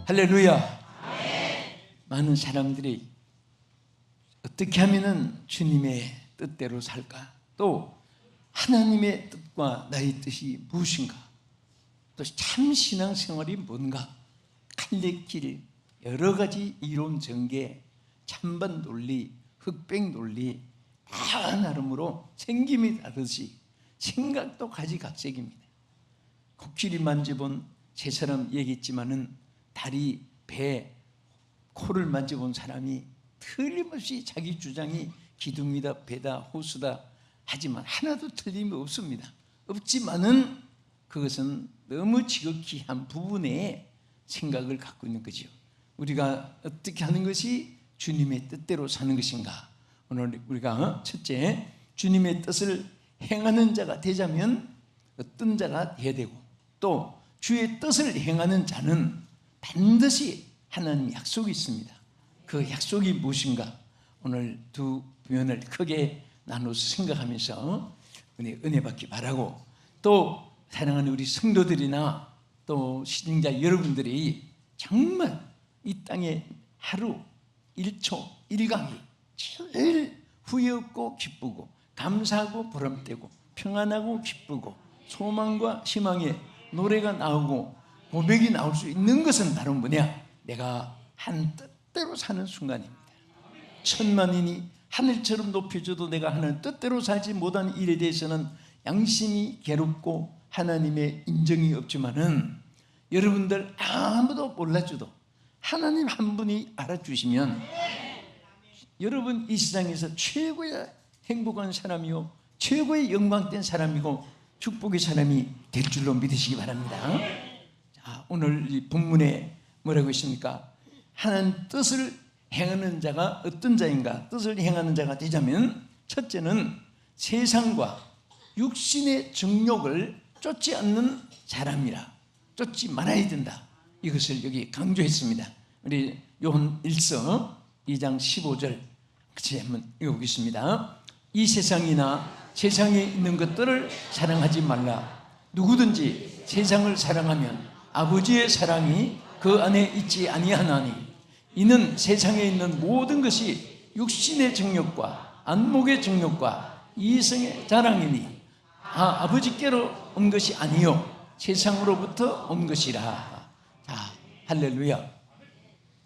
할렐루야. 많은 사람들이 어떻게 하면 주님의 뜻대로 살까? 또 하나님의 뜻과 나의 뜻이 무엇인가? 또 참 신앙생활이 뭔가? 갈래길 여러 가지 이론 전개, 찬반 논리, 흑백 논리 다 나름으로 생김이 다르듯이 생각도 가지각색입니다. 코끼리 만져본 세 사람 얘기했지만은 다리, 배, 코를 만져본 사람이 틀림없이 자기 주장이 기둥이다, 배다, 호수다 하지만 하나도 틀림이 없습니다. 없지만은 그것은 너무 지극히 한 부분의 생각을 갖고 있는 거죠. 우리가 어떻게 하는 것이 주님의 뜻대로 사는 것인가? 오늘 우리가 첫째, 주님의 뜻을 행하는 자가 되자면 어떤 자가 되어야 되고, 또 주의 뜻을 행하는 자는 반드시 하나님 약속이 있습니다. 그 약속이 무엇인가? 오늘 두 면을 크게 나눠서 생각하면서 은혜 받기 바라고, 또 사랑하는 우리 성도들이나 또 시청자 여러분들이 정말 이 땅에 하루 1초 1강이 제일 후회 없고 기쁘고 감사하고 보람되고 평안하고 기쁘고 소망과 희망의 노래가 나오고 고백이 나올 수 있는 것은 바로 뭐냐? 내가 한 뜻대로 사는 순간입니다. 천만인이 하늘처럼 높여줘도 내가 하는 뜻대로 살지 못한 일에 대해서는 양심이 괴롭고 하나님의 인정이 없지만은 여러분들 아무도 몰라줘도 하나님 한 분이 알아주시면 여러분 이 세상에서 최고의 행복한 사람이요 최고의 영광된 사람이고 축복의 사람이 될 줄로 믿으시기 바랍니다. 자, 오늘 이 본문에 뭐라고 있습니까? 하나님 뜻을 행하는 자가 어떤 자인가? 뜻을 행하는 자가 되자면 첫째는 세상과 육신의 정욕을 쫓지 않는 사람이라, 쫓지 말아야 된다. 이것을 여기 강조했습니다. 우리 요한 1서 2장 15절 같이 한번 읽어보겠습니다. 이 세상이나 세상에 있는 것들을 사랑하지 말라. 누구든지 세상을 사랑하면 아버지의 사랑이 그 안에 있지 아니하나니, 이는 세상에 있는 모든 것이 육신의 정욕과 안목의 정욕과 이성의 자랑이니 아버지께로 온 것이 아니요 세상으로부터 온 것이라. 자, 할렐루야.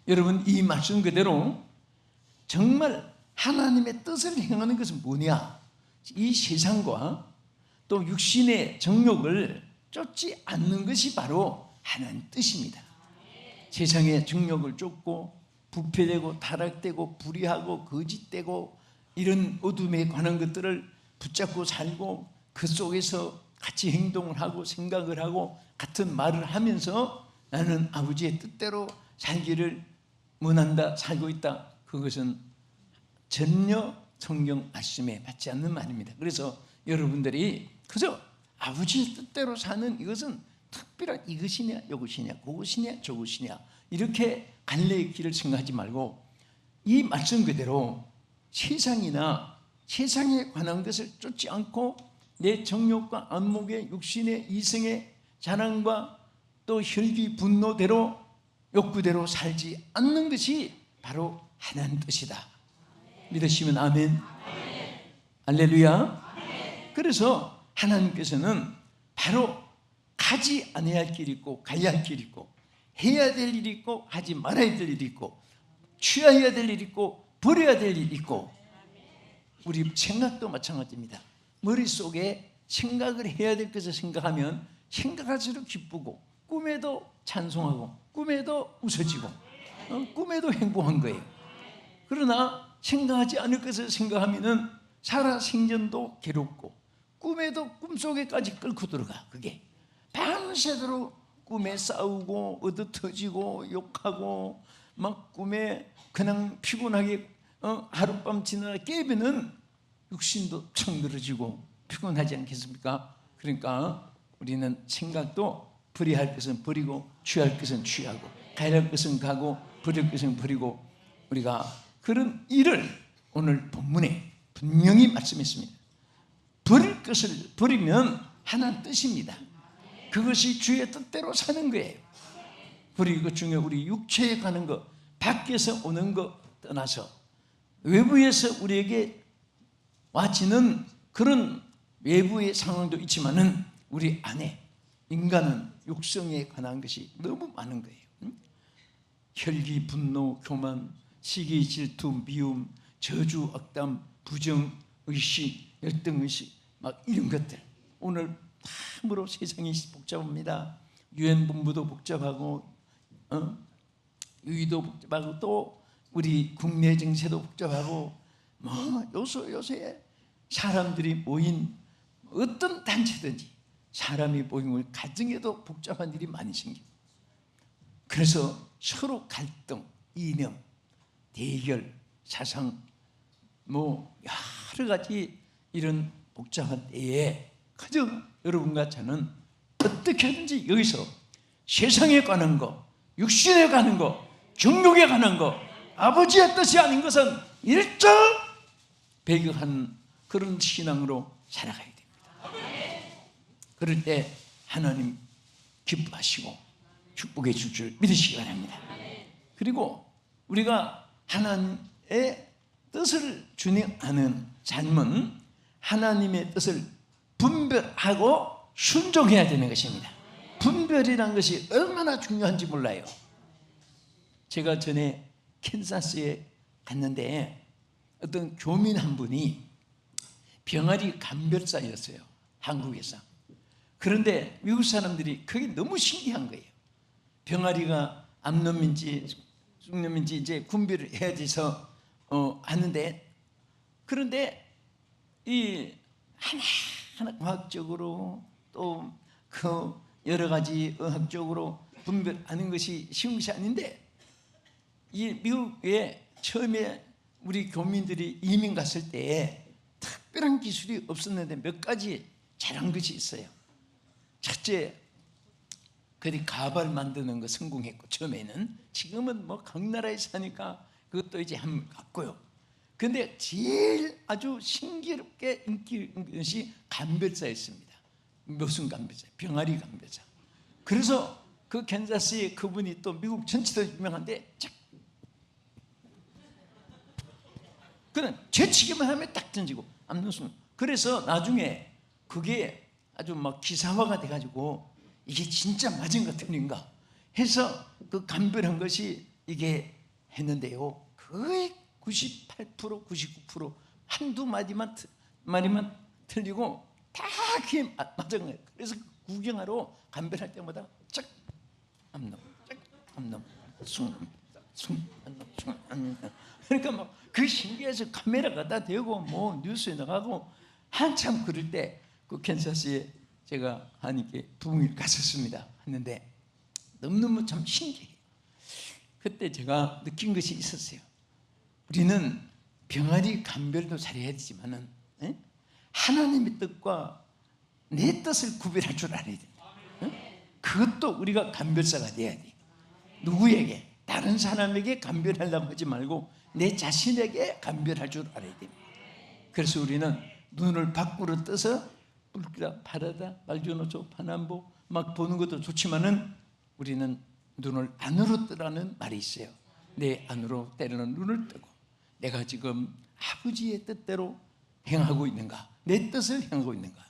여러분 이 말씀 그대로 정말 하나님의 뜻을 행하는 것은 뭐냐? 이 세상과 또 육신의 정욕을 쫓지 않는 것이 바로 하나님 뜻입니다. 세상의 정욕을 쫓고 부패되고 타락되고 불의하고 거짓되고 이런 어둠에 관한 것들을 붙잡고 살고 그 속에서 같이 행동을 하고 생각을 하고 같은 말을 하면서 나는 아버지의 뜻대로 살기를 원한다, 살고 있다. 그것은 전혀 성경 말씀에 맞지 않는 말입니다. 그래서 여러분들이 그저 아버지의 뜻대로 사는 이것은 특별한 이것이냐 이것이냐 그것이냐 저것이냐 이렇게 갈래의 길을 생각하지 말고 이 말씀 그대로 세상이나 세상에 관한 것을 쫓지 않고 내 정욕과 안목의 육신의 이성의 자랑과 또 혈기 분노대로 욕구대로 살지 않는 것이 바로 하나님 뜻이다. 믿으시면 아멘. 할렐루야. 그래서 하나님께서는 바로 가지 않아야 할 길이 있고 가야 할 길이 있고 해야 될 일이 있고 하지 말아야 될 일이 있고 취해야 될 일이 있고 버려야 될 일이 있고, 우리 생각도 마찬가지입니다. 머릿속에 생각을 해야 될 것을 생각하면 생각할수록 기쁘고 꿈에도 찬송하고 꿈에도 웃어지고 꿈에도 행복한 거예요. 그러나 생각하지 않을 것을 생각하면은 살아 생전도 괴롭고 꿈에도 꿈속에까지 끌고 들어가. 그게 밤새도록 꿈에 싸우고 얻어터지고 욕하고 막 꿈에 그냥 피곤하게 하룻밤 지나 깨면은 육신도 척 늘어지고 피곤하지 않겠습니까? 그러니까 우리는 생각도 버려야 할 것은 버리고 취할 것은 취하고 가야 할 것은 가고 버릴 것은 버리고, 우리가 그런 일을 오늘 본문에 분명히 말씀했습니다. 버릴 것을 버리면 하나님 뜻입니다. 그것이 주의 뜻대로 사는 거예요. 우리 그 중에 우리 육체에 가는 것, 밖에서 오는 것 떠나서 외부에서 우리에게 와지는 그런 외부의 상황도 있지만은 우리 안에 인간은 육성에 관한 것이 너무 많은 거예요. 혈기, 분노, 교만, 시기, 질투, 미움, 저주, 악담, 부정, 의식, 열등의식, 막 이런 것들. 오늘 참으로 세상이 복잡합니다. 유엔 본부도 복잡하고, 유의도 복잡하고, 또 우리 국내 정세도 복잡하고, 뭐 요새 사람들이 모인 어떤 단체든지 사람이 모임을 가정에도 복잡한 일이 많이 생겨요. 그래서 서로 갈등, 이념, 대결, 사상, 뭐 여러 가지 이런 복잡한 때에 그저 여러분과 저는 어떻게든지 여기서 세상에 가는 거, 육신에 가는 거, 정욕에 가는 거, 아버지의 뜻이 아닌 것은 일절 배격한 그런 신앙으로 살아가야 됩니다. 그럴 때 하나님 기뻐하시고 축복해 줄 줄 믿으시기 바랍니다. 그리고 우리가 하나님의 뜻을 준행하는 삶은 하나님의 뜻을 분별하고 순종해야 되는 것입니다. 분별이라는 것이 얼마나 중요한지 몰라요. 제가 전에 캔사스에 갔는데 어떤 교민 한 분이 병아리 감별사였어요. 한국에서. 그런데 미국 사람들이 그게 너무 신기한 거예요. 병아리가 암놈인지 쑥놈인지 이제 분별을 해야 돼서 하는데, 그런데 이 하나하나 과학적으로 또 그 여러 가지 의학적으로 분별하는 것이 쉬운 것이 아닌데, 이 미국에 처음에 우리 교민들이 이민 갔을 때에 특별한 기술이 없었는데 몇 가지 잘한 것이 있어요. 첫째, 그들이 가발 만드는 거 성공했고, 처음에는. 지금은 뭐 각 나라에 사니까 그것도 이제 한번 갔고요. 근데 제일 아주 신기롭게 인기 있는 것이 감별사였습니다. 무슨 감별사? 병아리 감별사. 그래서 그 캔자스에 그분이 또 미국 전체도 유명한데, 그는 재치기만 하면 딱 던지고 암노순. 그래서 나중에 그게 아주 막 기사화가 돼가지고 이게 진짜 맞은 것 틀린가 해서 그 감별한 것이 이게 했는데요, 거의 98%, 99% 한두 마디만 틀리고 다 그게 맞은 거예요. 그래서 구경하러 감별할 때마다 쫙 암놈, 쫙 암놈, 숭 암놈, 숭 암놈. 그러니까 막 그 신기해서 카메라가 다 되고 뭐 뉴스에 나가고 한참 그럴 때 그 캔사스에 제가 하나님께 부흥을 갔었습니다. 했는데 너무너무 참 신기해요. 그때 제가 느낀 것이 있었어요. 우리는 병아리 감별도 잘해야 되지만은 하나님의 뜻과 내 뜻을 구별할 줄 알아야 된다. 그것도 우리가 감별사가 돼야 돼. 누구에게? 다른 사람에게 감별하려고 하지 말고 내 자신에게 감별할 줄 알아야 됩니다. 그래서 우리는 눈을 밖으로 떠서 붉다, 파랗다, 말주노초, 파남보 막 보는 것도 좋지만은 우리는 눈을 안으로 뜨라는 말이 있어요. 내 안으로 때로는 눈을 뜨고 내가 지금 아버지의 뜻대로 행하고 있는가? 내 뜻을 행하고 있는가?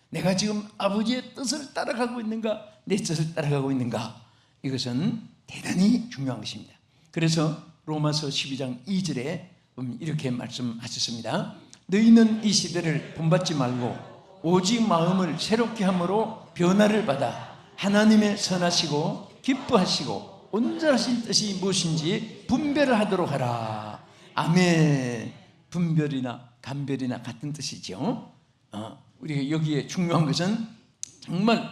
내가 지금 아버지의 뜻을 따라가고 있는가? 내 뜻을 따라가고 있는가? 이것은 대단히 중요한 것입니다. 그래서 로마서 12장 2절에 이렇게 말씀하셨습니다. 너희는 이 시대를 본받지 말고 오직 마음을 새롭게 함으로 변화를 받아 하나님의 선하시고 기뻐하시고 온전하신 뜻이 무엇인지 분별을 하도록 하라. 아멘. 분별이나 감별이나 같은 뜻이죠. 우리가 여기에 중요한 것은 정말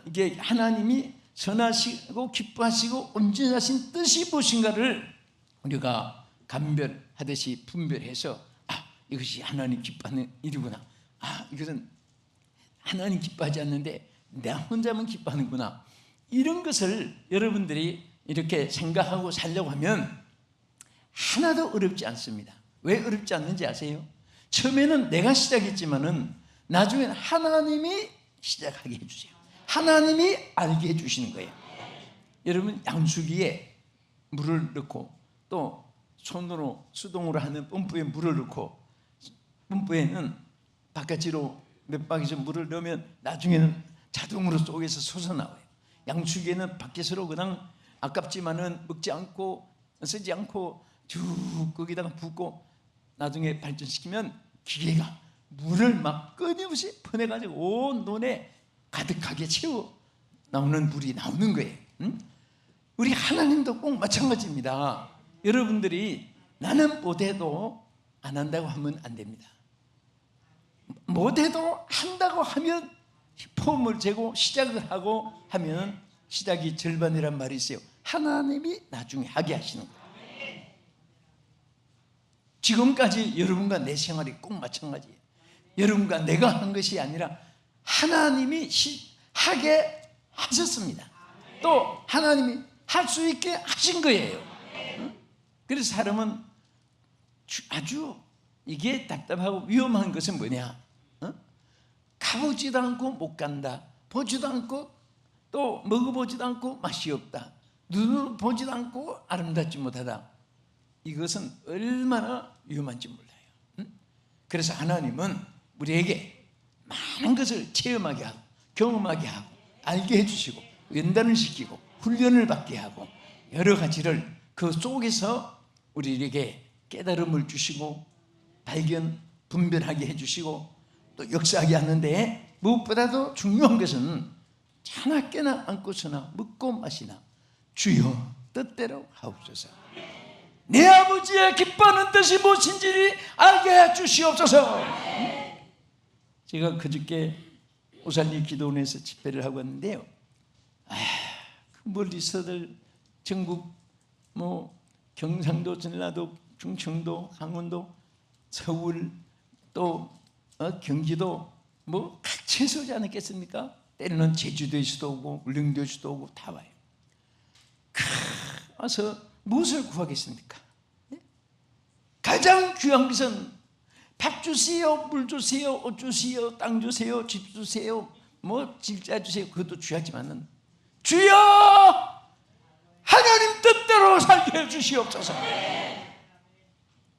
이게 하나님이 선하시고 기뻐하시고 온전하신 뜻이 무엇인가를 우리가 감별하듯이 분별해서 이것이 하나님 기뻐하는 일이구나. 이것은 하나님 기뻐하지 않는데 나 혼자만 기뻐하는구나. 이런 것을 여러분들이 이렇게 생각하고 살려고 하면 하나도 어렵지 않습니다. 왜 어렵지 않는지 아세요? 처음에는 내가 시작했지만은 나중에는 하나님이 시작하게 해주세요. 하나님이 알게 해주시는 거예요. 여러분 양수기에 물을 넣고 또 손으로 수동으로 하는 펌프에 물을 넣고 펌프에는 바깥으로 몇 바퀴 물을 넣으면 나중에는 자동으로 속에서 솟아나와요. 양수기에는 밖에서로 그냥 아깝지만은 먹지 않고 쓰지 않고 쭉 거기다가 붓고 나중에 발전시키면 기계가 물을 막 끊임없이 퍼내가지고 온 논에 가득하게 채워 나오는 물이 나오는 거예요. 우리 하나님도 꼭 마찬가지입니다. 여러분들이 나는 못해도 안 한다고 하면 안 됩니다. 못해도 한다고 하면 폼을 재고 시작을 하고 하면 시작이 절반이란 말이 있어요. 하나님이 나중에 하게 하시는 거예요. 지금까지 여러분과 내 생활이 꼭 마찬가지예요. 여러분과 내가 한 것이 아니라 하나님이 하게 하셨습니다. 또 하나님이 할 수 있게 하신 거예요. 그래서 사람은 아주 이게 답답하고 위험한 것은 뭐냐? 가보지도 않고 못 간다. 보지도 않고 또 먹어보지도 않고 맛이 없다. 눈으로 보지도 않고 아름답지 못하다. 이것은 얼마나 위험한지 몰라요. 그래서 하나님은 우리에게 많은 것을 체험하게 하고 경험하게 하고 알게 해주시고 연단을 시키고 훈련을 받게 하고 여러 가지를 그 속에서 우리에게 깨달음을 주시고 발견, 분별하게 해주시고 또 역사하게 하는데 무엇보다도 중요한 것은 자나 깨나 안고서나 먹고 마시나 주여 뜻대로 하옵소서. 내 아버지의 기뻐하는 뜻이 무엇인지 알게 해주시옵소서. 제가 그저께 오산리 기도원에서 집회를 하고 왔는데요. 그 멀리서들 전국 경상도, 전라도, 충청도, 강원도, 서울 또 경기도 각지에서 오지 않았겠습니까? 때로는 제주도에서도 오고 울릉도에서도 오고 다 와요. 와서 무엇을 구하겠습니까? 가장 귀한 것은 밥 주세요, 물 주세요, 옷 주세요, 땅 주세요, 집 주세요, 집자 주세요. 그것도 귀하지만은 주여 하나님 뜻대로 살게 해주시옵소서.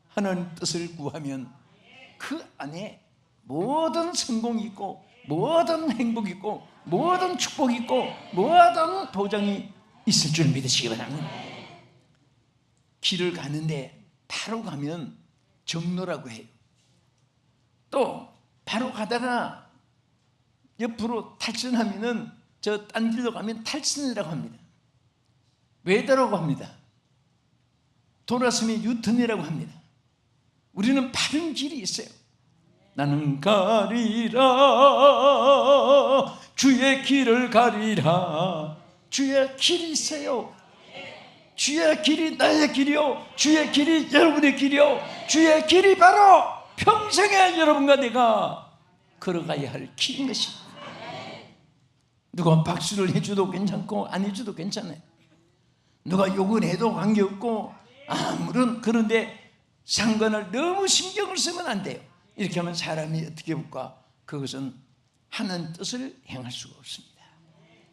하나님 뜻을 구하면 그 안에 모든 성공이 있고 모든 행복이 있고 모든 축복이 있고 모든 보장이 있을 줄 믿으시기 바랍니다. 길을 가는데 바로 가면 정로라고 해요. 또 바로 가다가 옆으로 탈선하면은 저 딴 길로 가면 탈선이라고 합니다. 외도라고 합니다. 돌아서면 유턴이라고 합니다. 우리는 바른 길이 있어요. 나는 가리라 주의 길을 가리라. 주의 길이 있어요. 주의 길이 나의 길이요, 주의 길이 여러분의 길이요, 주의 길이 바로 평생에 여러분과 내가 걸어가야 할 길인 것입니다. 누가 박수를 해줘도 괜찮고 안 해줘도 괜찮아요. 누가 욕을 해도 관계없고 아무런 그런데 상관을 너무 신경을 쓰면 안 돼요. 이렇게 하면 사람이 어떻게 볼까? 그것은 하나님 뜻을 행할 수가 없습니다.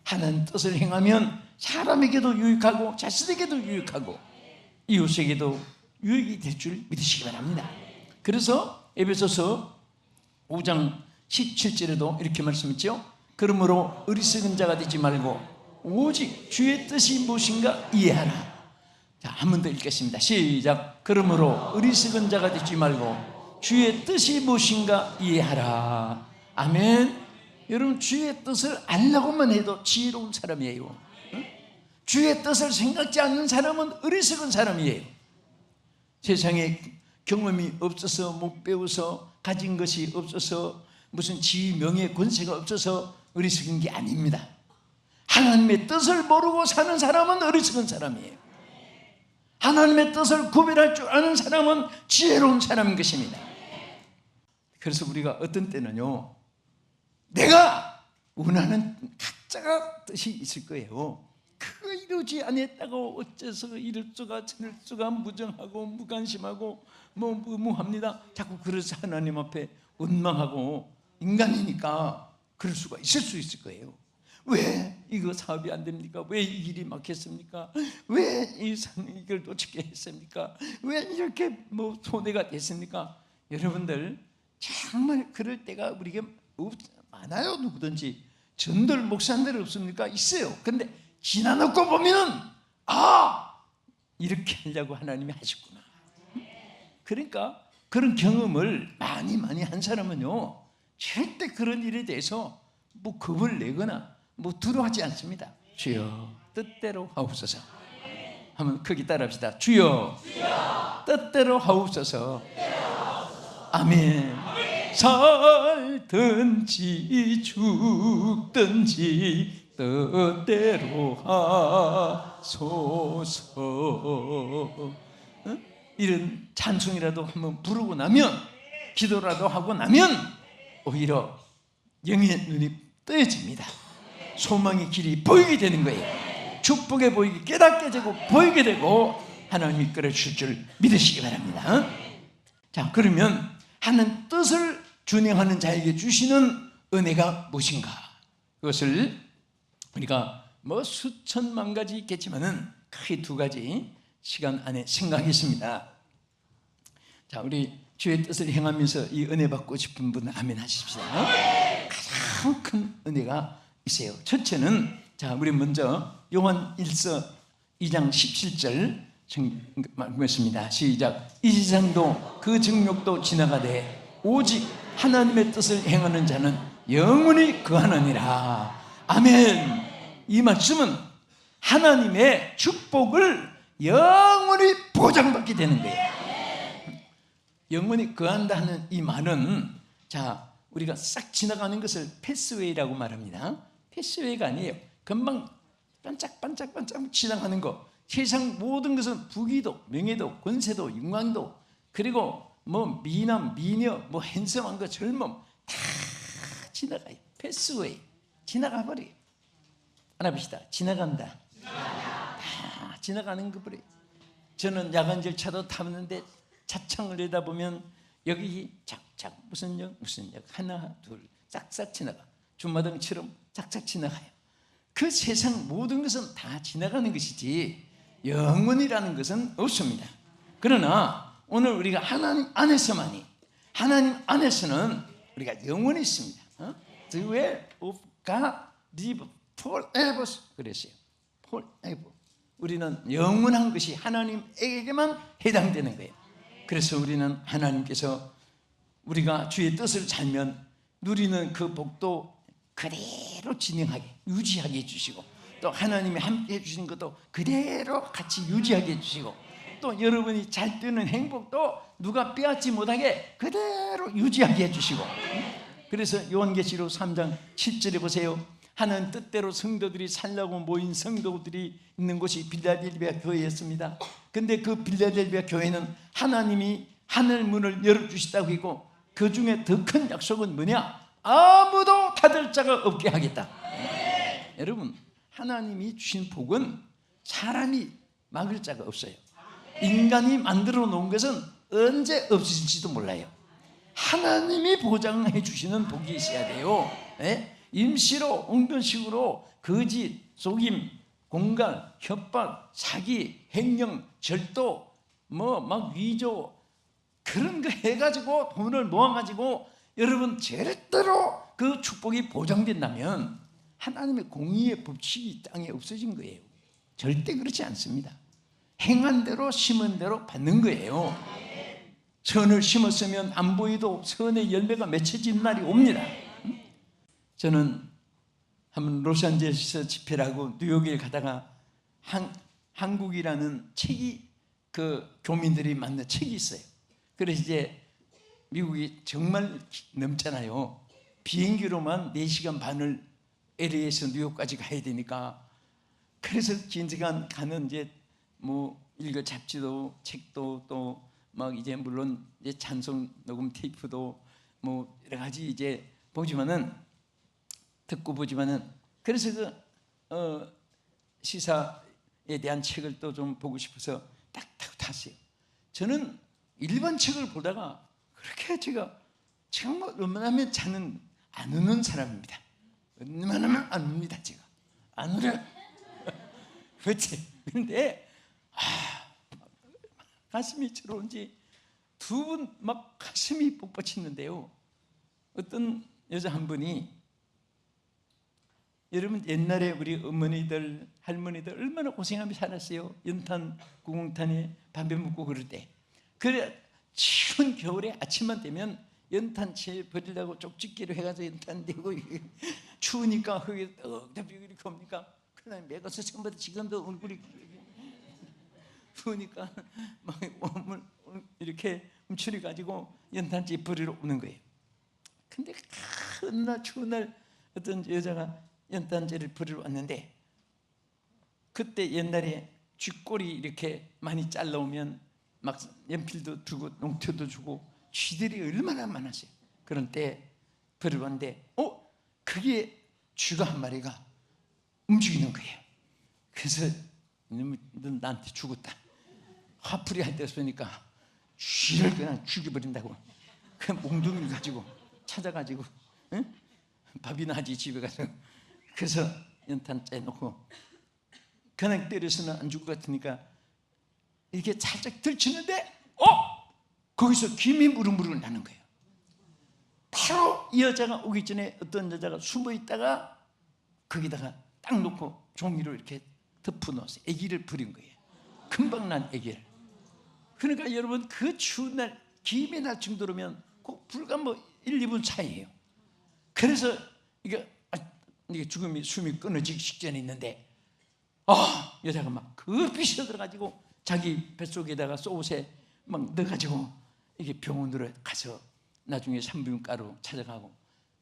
하나님 뜻을 행하면 사람에게도 유익하고 자신에게도 유익하고 이웃에게도 유익이 될 줄 믿으시기 바랍니다. 그래서 에베소서 5장 17절에도 이렇게 말씀했죠. 그러므로 어리석은 자가 되지 말고 오직 주의 뜻이 무엇인가 이해하라. 자, 한 번 더 읽겠습니다. 시작. 그러므로 어리석은 자가 되지 말고 주의 뜻이 무엇인가 이해하라. 아멘. 여러분, 주의 뜻을 알려고만 해도 지혜로운 사람이에요. 주의 뜻을 생각지 않는 사람은 어리석은 사람이에요. 세상에 경험이 없어서 못 배워서 가진 것이 없어서 무슨 지위 명예 권세가 없어서 어리석은 게 아닙니다. 하나님의 뜻을 모르고 사는 사람은 어리석은 사람이에요. 하나님의 뜻을 구별할 줄 아는 사람은 지혜로운 사람인 것입니다. 그래서 우리가 어떤 때는요, 내가 원하는 각자가 뜻이 있을 거예요. 그거 이루지 않았다고 어째서 이럴 수가 저럴 수가 무정하고 무관심하고 무무합니다. 자꾸 그래서 하나님 앞에 원망하고 인간이니까 그럴 수가 있을 수 있을 거예요. 왜 이거 사업이 안 됩니까? 왜 이 길이 막혔습니까? 왜 이걸 놓치게 했습니까? 왜 이렇게 뭐 손해가 됐습니까? 여러분들 정말 그럴 때가 우리에게 많아요. 누구든지. 전들 목사님들 없습니까? 있어요. 근데 지나놓고 보면 이렇게 하려고 하나님이 하셨구나. 그러니까 그런 경험을 많이 한 사람은요, 절대 그런 일에 대해서 뭐 겁을 내거나 뭐 두려워하지 않습니다. 주여 뜻대로 하옵소서. 한번 크게 따라합시다. 주여 뜻대로 하옵소서. 아멘. 살든지 죽든지 뜻대로 하소서. 이런 찬송이라도 한번 부르고 나면, 기도라도 하고 나면 오히려 영의 눈이 뜨여집니다. 소망의 길이 보이게 되는 거예요. 축복의 보이게, 깨닫게 되고 보이게 되고 하나님이 이끌어주실 줄 믿으시기 바랍니다. 자, 그러면 하나님 뜻을 준행하는 자에게 주시는 은혜가 무엇인가? 그것을 우리가 뭐 수천만 가지 있겠지만은 크게 두 가지 시간 안에 생각하겠습니다. 자, 우리 주의 뜻을 행하면서 이 은혜 받고 싶은 분은 아멘 하십시오. 가장 큰 은혜가 있어요. 첫째는, 자, 우리 먼저 요한 1서 2장 17절 말씀했습니다. 시작. 이 세상도 그 정욕도 지나가되 오직 하나님의 뜻을 행하는 자는 영원히 거하느니라. 아멘. 이 말씀은 하나님의 축복을 영원히 보장받게 되는 거예요. 영원히 거한다 하는 이 말은, 자, 우리가 싹 지나가는 것을 패스웨이라고 말합니다. 패스웨이가 아니에요. 금방 반짝반짝 지나가는 거. 세상 모든 것은 부귀도, 명예도, 권세도, 영광도, 그리고 뭐 미남, 미녀, 뭐 핸섬한 거, 젊음 다 지나가요. 패스웨이. 지나가 버려요. 알아봅시다. 지나간다. 다 지나가는 거 버려요. 저는 야간 열차도 타봤는데 차창을 내다보면 여기 착착 무슨 역 하나 둘 싹싹 지나가. 주마등처럼 싹싹 지나가요. 그 세상 모든 것은 다 지나가는 것이지 영원이라는 것은 없습니다. 그러나 오늘 우리가 하나님 안에서만이, 하나님 안에서는 우리가 영원히 있습니다. The way of God live forever 그랬어요. forever. 우리는 영원한 것이 하나님에게만 해당되는 거예요. 그래서 우리는 하나님께서 우리가 주의 뜻을 살면 누리는 그 복도 그대로 진행하게, 유지하게 해주시고, 또 하나님이 함께 해주신 것도 그대로 같이 유지하게 해주시고, 또 여러분이 잘 되는 행복도 누가 빼앗지 못하게 그대로 유지하게 해주시고. 그래서 요한계시록 3장 7절에 보세요. 하나님 뜻대로 성도들이 살라고 모인 성도들이 있는 곳이 빌라델비아 교회였습니다. 근데 그 빌라델비아 교회는 하나님이 하늘 문을 열어주시다고 했고, 그 중에 더 큰 약속은 뭐냐? 아무도 닫을 자가 없게 하겠다. 여러분, 하나님이 주신 복은 사람이 막을 자가 없어요. 인간이 만들어 놓은 것은 언제 없어질지도 몰라요. 하나님이 보장해 주시는 복이 있어야 돼요. 임시로, 옹변식으로 거짓, 속임, 공갈, 협박, 사기, 횡령, 절도, 뭐 막 위조, 그런 거 해가지고 돈을 모아가지고 여러분 절대로 그 축복이 보장된다면 하나님의 공의의 법칙이 땅에 없어진 거예요. 절대 그렇지 않습니다. 행한 대로 심은 대로 받는 거예요. 선을 심었으면 안 보이도 선의 열매가 맺혀지는 날이 옵니다. 저는 한번 로스앤젤레스 집회를 하고 뉴욕에 가다가 한국이라는 책이, 그 교민들이 만든 책이 있어요. 그래서 이제 미국이 정말 넘잖아요. 비행기로만 4시간 반을 LA에서 뉴욕까지 가야 되니까, 그래서 긴 시간 가는 이제 뭐 읽을 잡지도, 책도, 또 막 이제 물론 이제 찬송 녹음 테이프도 뭐 여러 가지 이제 보지만은, 듣고 보지만은, 그래서 그 시사에 대한 책을 또 좀 보고 싶어서 딱 타고 탔어요. 저는 일반 책을 보다가 그렇게 제가 정말 웬만하면 자는 안 웃는 사람입니다. 웬만하면 안 웁니다. 제가 안 울어요. 그렇지. 그런데 가슴이 저러운지 두 분 막 가슴이 뻣뻣했는데요. 어떤 여자 한 분이, 여러분 옛날에 우리 어머니들 할머니들 얼마나 고생하며 살았어요. 연탄 구공탄에 담배 묻고 그럴 때. 그래 추운 겨울에 아침만 되면 연탄채 버리려고 쪽집기로 해가지고 연탄 대고 추우니까 거기 떡대고 이렇게 옵니까? 그날 매가서 처음부터 지금도 얼굴이 추우니까 막 이렇게 움츠려 가지고 연탄채 버리러 오는 거예요. 근데 어느 날 추운 날 어떤 여자가 연탄재를 버리러 왔는데, 그때 옛날에 쥐꼬리 이렇게 많이 잘라오면 막 연필도 주고 농토도 주고 쥐들이 얼마나 많았어요. 그런 때 버리러 왔는데 그게 쥐가 한 마리가 움직이는 거예요. 그래서 넌 나한테 죽었다, 화풀이 할 때 보니까 쥐를 그냥 죽여버린다고. 그 몽둥이를 가지고 찾아가지고 밥이나 하지 집에 가서. 그래서 연탄 째놓고 그냥 때려서는 안 죽을 것 같으니까 이렇게 살짝 들치는데 거기서 김이 무릉무릉 나는 거예요. 바로 이 여자가 오기 전에 어떤 여자가 숨어 있다가 거기다가 딱 놓고 종이로 이렇게 덮어 넣어서 아기를 버린 거예요. 금방 난 아기를. 그러니까 여러분 그 추운 날 김이 날 정도로면 꼭 불과 1, 2분 차이예요. 그래서 이게 죽음이 숨이 끊어지기 직전에 있는데 여자가 막 급히 시들어가지고 자기 뱃속에다가 속옷에 막 넣어가지고 이게 병원으로 가서 나중에 산부인과로 찾아가고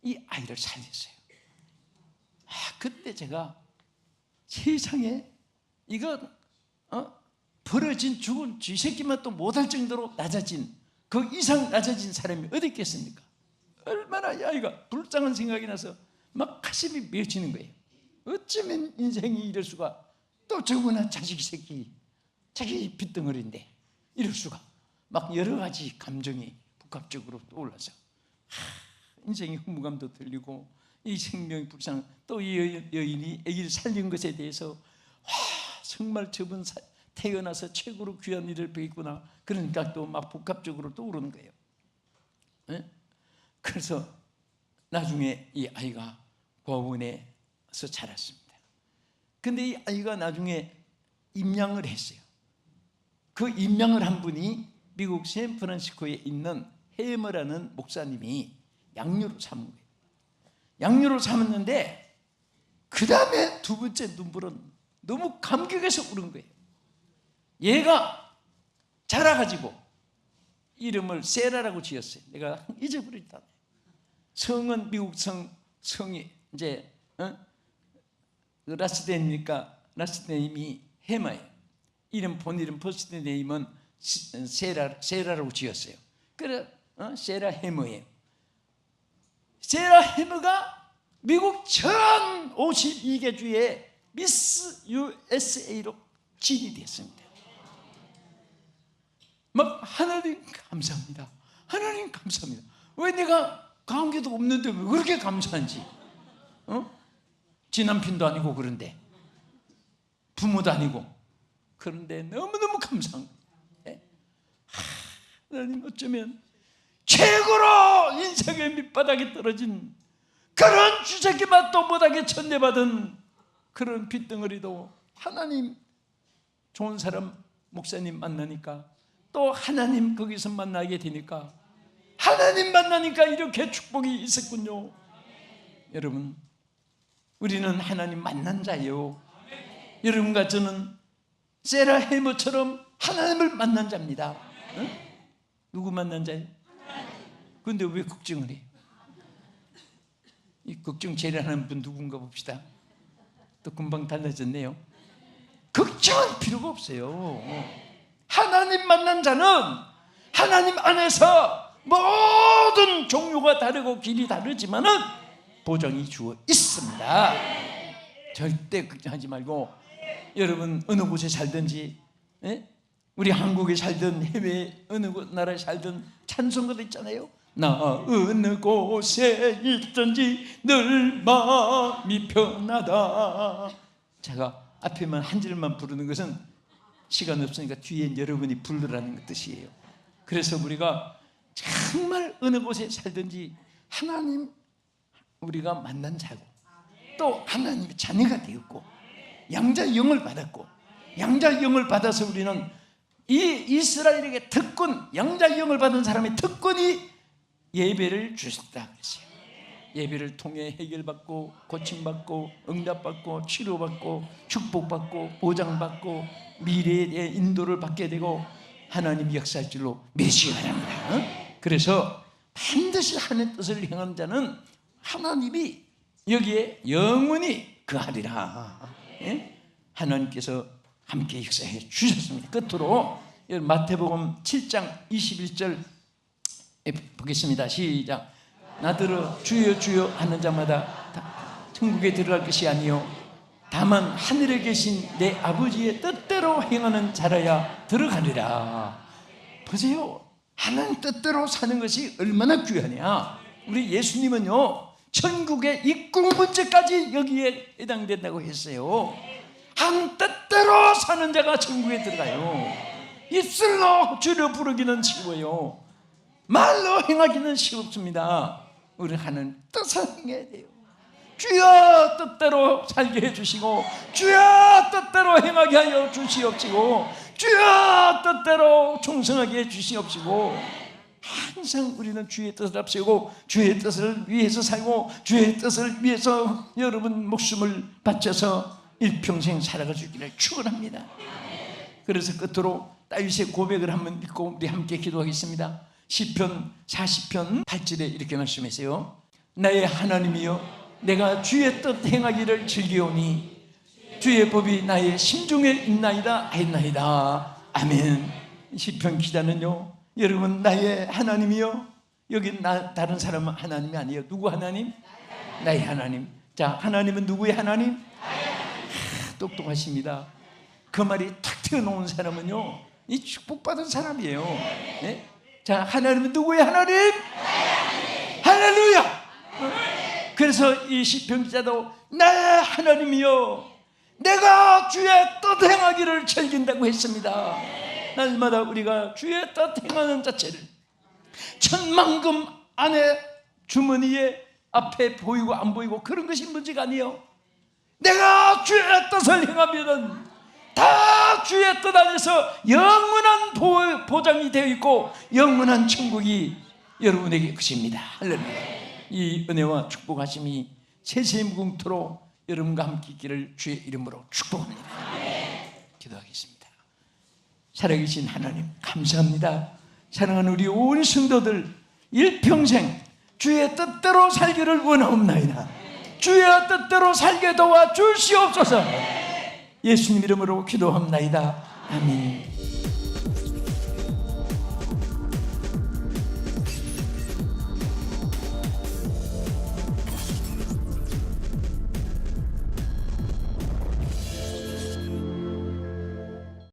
이 아이를 살렸어요. 그때 제가 세상에 이거 벌어진 죽은 쥐새끼만 또 못할 정도로 낮아진, 그 이상 낮아진 사람이 어디 있겠습니까? 얼마나 이 아이가 불쌍한 생각이 나서 막 가슴이 맺히는 거예요. 어쩌면 인생이 이럴 수가, 또 저거나 자식 새끼, 자기 빗덩어리인데 이럴 수가, 막 여러 가지 감정이 복합적으로 떠올라서 인생의 허무감도 들리고 이 생명이 불쌍한, 또 이 여인이 아기를 살린 것에 대해서 정말 저분 태어나서 최고로 귀한 일을 배웠구나, 그러니까 또 막 복합적으로 떠오르는 거예요. 그래서 나중에 이 아이가 고아원에서 자랐습니다. 근데 이 아이가 나중에 입양을 했어요. 그 입양을 한 분이 미국 샌프란시스코에 있는 헤머라는 목사님이 양육으로 삼은 거예요. 양육으로 삼았는데 그 다음에 두 번째 눈물은 너무 감격해서 우는 거예요. 얘가 자라가지고 이름을 세라라고 지었어요. 내가 잊어버렸다. 성은 미국 성이 이제 라스덴이니까 라스덴이 헤마예요. 본 이름 퍼스트 네임은 세라라고 지었어요. 그래 세라 헤머예요. 세라 헤머가 미국 전 52개 주에 미스 USA로 진입됐습니다. 막 하나님 감사합니다. 하나님 감사합니다. 왜 내가 관계도 없는데 왜 그렇게 감사한지. 지남편도 아니고 그런데 부모도 아니고 그런데 너무너무 감사한 거예요. 하나님 어쩌면 최고로 인생의 밑바닥에 떨어진 그런 주새끼 맛도 못하게 천대받은 그런 빗덩어리도 하나님 좋은 사람 목사님 만나니까, 또 하나님 거기서 만나게 되니까, 하나님 만나니까 이렇게 축복이 있었군요. 여러분, 우리는 하나님 만난 자예요. 여러분과 저는 세라 헤머처럼 하나님을 만난 자입니다. 누구 만난 자예요? 그런데 왜 걱정을 해요? 이 걱정 제일 하는 분 누군가 봅시다. 또 금방 달라졌네요. 걱정할 필요가 없어요. 하나님 만난 자는 하나님 안에서 모든 종류가 다르고 길이 다르지만은 보장이 주어 있습니다. 절대 걱정하지 말고, 여러분 어느 곳에 살든지, 우리 한국에 살든 해외 어느 나라에 살든 찬송가도 있잖아요. 나 어느 곳에 있든지 늘 마음이 편하다. 제가 앞에만 한 절만 부르는 것은 시간 없으니까 뒤에 여러분이 부르라는 뜻이에요. 그래서 우리가 정말 어느 곳에 살든지 하나님 우리가 만난 자고 또 하나님의 자녀가 되었고 양자 영을 받았고 양자 영을 받아서 우리는 이 이스라엘에게 특권, 양자 영을 받은 사람의 특권이 예배를 주셨다 그랬어요. 예배를 통해 해결받고 고침받고 응답받고 치료받고 축복받고 보장받고 미래의 인도를 받게 되고 하나님 역사할 줄로 믿으시기 바랍니다. 그래서 반드시 하나님의 뜻을 행하는 자는 하나님이 여기에 영원히 거하리라. 하나님께서 함께 역사해 주셨습니다. 끝으로 마태복음 7장 21절 보겠습니다. 시작. 나더러 주여 주여 하는 자마다 천국에 들어갈 것이 아니요 다만 하늘에 계신 내 아버지의 뜻대로 행하는 자라야 들어가리라. 보세요. 하나님 뜻대로 사는 것이 얼마나 귀하냐. 우리 예수님은요 천국의 입국 문제까지 여기에 해당된다고 했어요. 하나님 뜻대로 사는 자가 천국에 들어가요. 입술로 주를 부르기는 쉬워요. 말로 행하기는 쉽습니다. 우리 하나님 뜻을 행해야 돼요. 주여 뜻대로 살게 해주시고 주여 뜻대로 행하게 하여 주시옵시고 주여 뜻대로 충성하게 해주시옵시고 항상 우리는 주의 뜻을 앞세우고 주의 뜻을 위해서 살고 주의 뜻을 위해서 여러분 목숨을 바쳐서 일평생 살아가 주기를 축원합니다. 그래서 끝으로 다윗의 고백을 한번 읽고 우리 함께 기도하겠습니다. 시편 40편 8절에 이렇게 말씀하세요. 나의 하나님이여 내가 주의 뜻 행하기를 즐기오니 주의 법이 나의 심중에 있나이다 했나이다. 아멘. 시편 기자는요 여러분 나의 하나님이요 여기 다른 사람은 하나님이 아니에요. 누구 하나님? 나의 하나님. 자, 하나님은 누구의 하나님? 똑똑하십니다. 그 말이 탁 튀어나온 사람은요 이 축복받은 사람이에요. 네? 자, 하나님은 누구의 하나님? 할렐루야. 그래서 이 시편 기자도 나의 하나님이여 내가 주의 뜻 행하기를 즐긴다고 했습니다. 날마다 우리가 주의 뜻 행하는 자체를 천만금 안에 주머니에 앞에 보이고 안 보이고 그런 것이 문제가 아니에요. 내가 주의 뜻을 행하면은 다 주의 뜻 안에서 영원한 보장이 되어 있고 영원한 천국이 여러분에게 것입니다. 할렐루야. 이 은혜와 축복하심이 세세무궁토록 여러분과 함께 있기를 주의 이름으로 축복합니다. 기도하겠습니다. 살아계신 하나님 감사합니다. 사랑하는 우리 온 성도들 일평생 주의 뜻대로 살기를 원하옵나이다. 주의 뜻대로 살게 도와 주시옵소서. 예수님 이름으로 기도합나이다. 아멘.